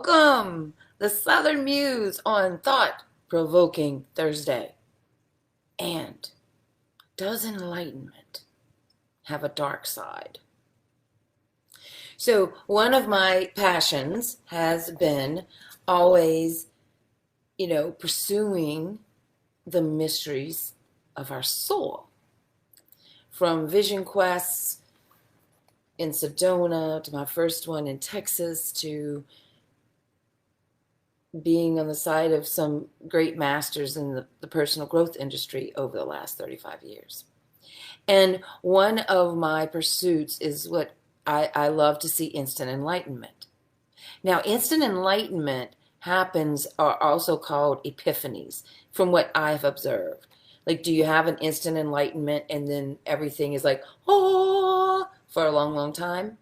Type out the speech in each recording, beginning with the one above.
Welcome, the Southern Muse on Thought Provoking Thursday. And does enlightenment have a dark side? So, one of my passions has been always, pursuing the mysteries of our soul. From vision quests in Sedona to my first one in Texas to being on the side of some great masters in the personal growth industry over the last 35 years. And one of my pursuits is what I love to see: instant enlightenment. Now, instant enlightenment happens, are also called epiphanies, from what I've observed. Like, do you have an instant enlightenment and then everything is like, oh, for a long, long time?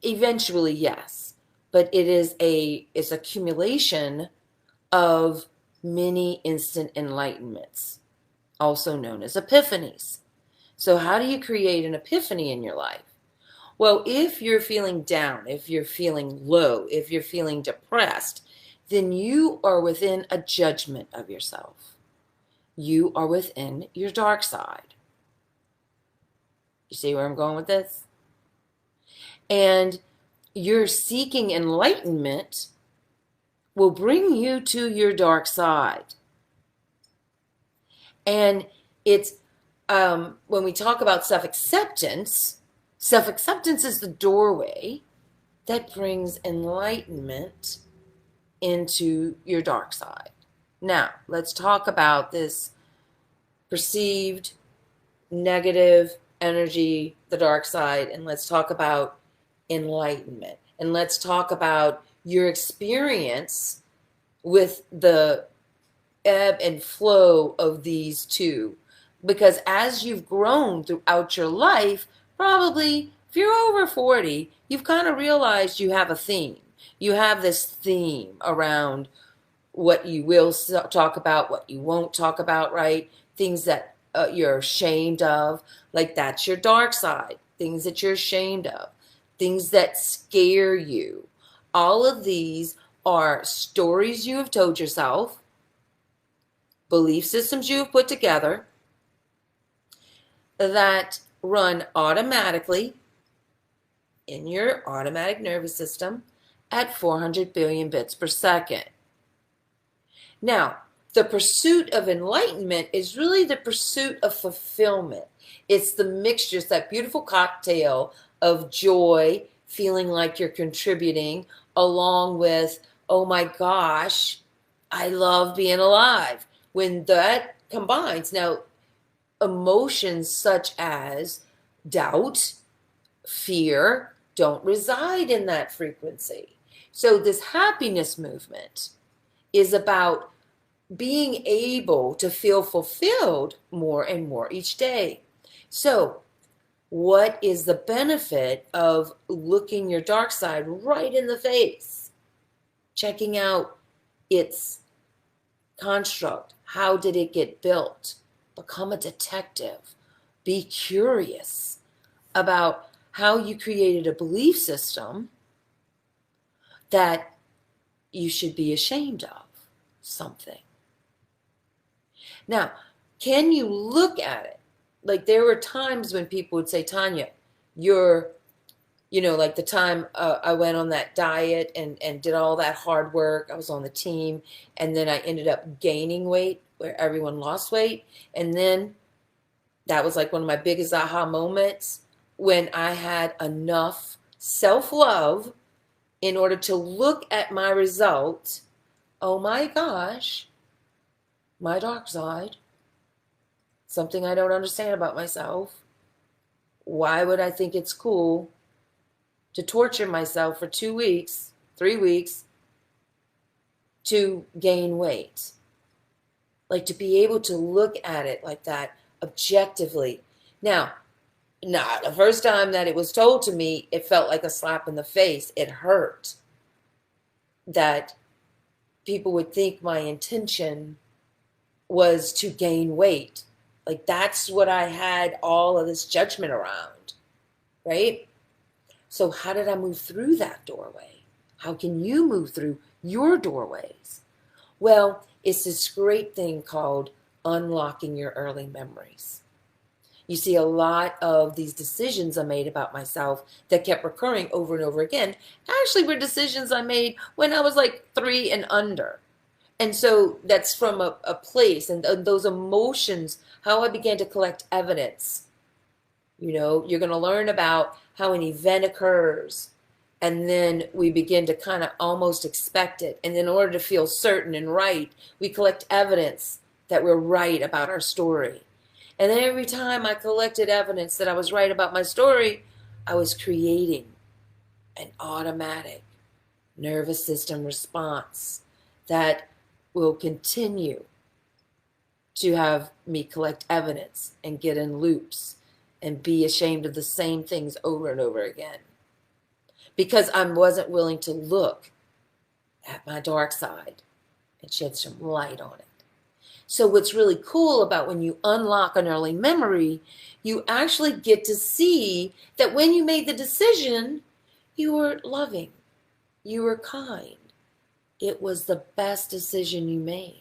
Eventually, yes. But it's accumulation of many instant enlightenments, also known as epiphanies. So how do you create an epiphany in your life? Well, if you're feeling down, if you're feeling low, if you're feeling depressed, then you are within a judgment of yourself. You are within your dark side. You see where I'm going with this? And your seeking enlightenment will bring you to your dark side. And it's when we talk about self-acceptance is the doorway that brings enlightenment into your dark side. Now, let's talk about this perceived negative energy, the dark side, and let's talk about enlightenment. And let's talk about your experience with the ebb and flow of these two. Because as you've grown throughout your life, probably if you're over 40, you've kind of realized you have a theme. You have this theme around what you will talk about, what you won't talk about, right? Things that you're ashamed of, like that's your dark side. Things that you're ashamed of. Things that scare you. All of these are stories you have told yourself, belief systems you have put together that run automatically in your automatic nervous system at 400 billion bits per second. Now, the pursuit of enlightenment is really the pursuit of fulfillment. It's the mixture, it's that beautiful cocktail of joy, feeling like you're contributing, along with, oh my gosh, I love being alive. When that combines, now emotions such as doubt, fear, don't reside in that frequency. So this happiness movement is about being able to feel fulfilled more and more each day. So what is the benefit of looking your dark side right in the face? Checking out its construct. How did it get built? Become a detective. Be curious about how you created a belief system that you should be ashamed of something. Now, can you look at it? Like, there were times when people would say, Tanya, like the time I went on that diet and did all that hard work. I was on the team, and then I ended up gaining weight where everyone lost weight. And then that was like one of my biggest aha moments, when I had enough self-love in order to look at my result. Oh my gosh, my dark side. Something I don't understand about myself. Why would I think it's cool to torture myself for 2 weeks, 3 weeks, to gain weight? Like, to be able to look at it like that objectively. Now, the first time that it was told to me, it felt like a slap in the face. It hurt that people would think my intention was to gain weight. Like, that's what I had all of this judgment around, right? So how did I move through that doorway? How can you move through your doorways? Well, it's this great thing called unlocking your early memories. You see, a lot of these decisions I made about myself that kept recurring over and over again actually were decisions I made when I was like 3 and under. And so that's from a place and those emotions, how I began to collect evidence. You know, you're going to learn about how an event occurs, and then we begin to kind of almost expect it. And in order to feel certain and right, we collect evidence that we're right about our story. And then every time I collected evidence that I was right about my story, I was creating an automatic nervous system response that will continue to have me collect evidence and get in loops and be ashamed of the same things over and over again. Because I wasn't willing to look at my dark side and shed some light on it. So what's really cool about when you unlock an early memory, you actually get to see that when you made the decision, you were loving, you were kind. It was the best decision you made.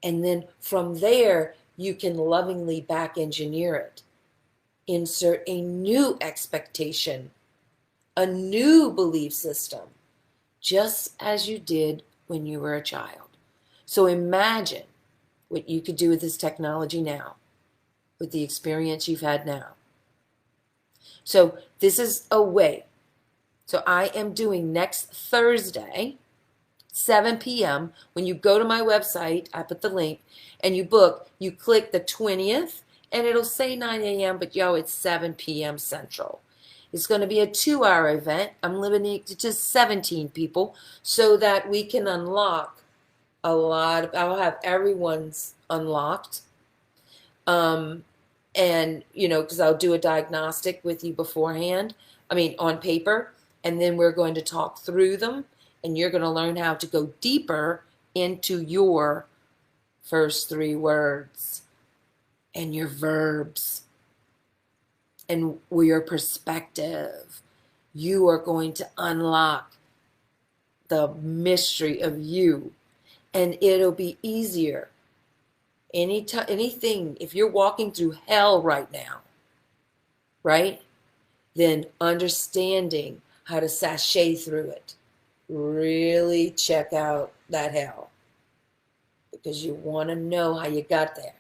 And then from there, you can lovingly back engineer it. Insert a new expectation, a new belief system, just as you did when you were a child. So imagine what you could do with this technology now, with the experience you've had now. So this is a way. So I am doing next Thursday, 7 p.m. When you go to my website, I put the link, and you book, you click the 20th, and it'll say 9 a.m., but it's 7 p.m. Central. It's going to be a 2-hour event. I'm limiting it to 17 people so that we can unlock a lot. I'll have everyone's unlocked. And, because I'll do a diagnostic with you beforehand, on paper, and then we're going to talk through them, and you're going to learn how to go deeper into your first 3 words and your verbs and your perspective. You are going to unlock the mystery of you, and it'll be easier. Anything, if you're walking through hell right now, right, then understanding how to sashay through it. Really check out that hell, because you want to know how you got there.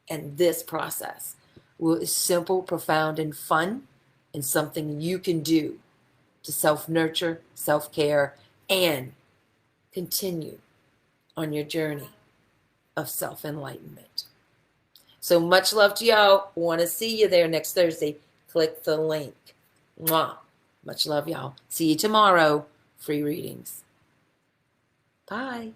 And this process is simple, profound, and fun, and something you can do to self-nurture, self-care, and continue on your journey of self-enlightenment. So much love to y'all. Want to see you there next Thursday. Click the link. Mwah. Much love, y'all. See you tomorrow. Free readings. Bye.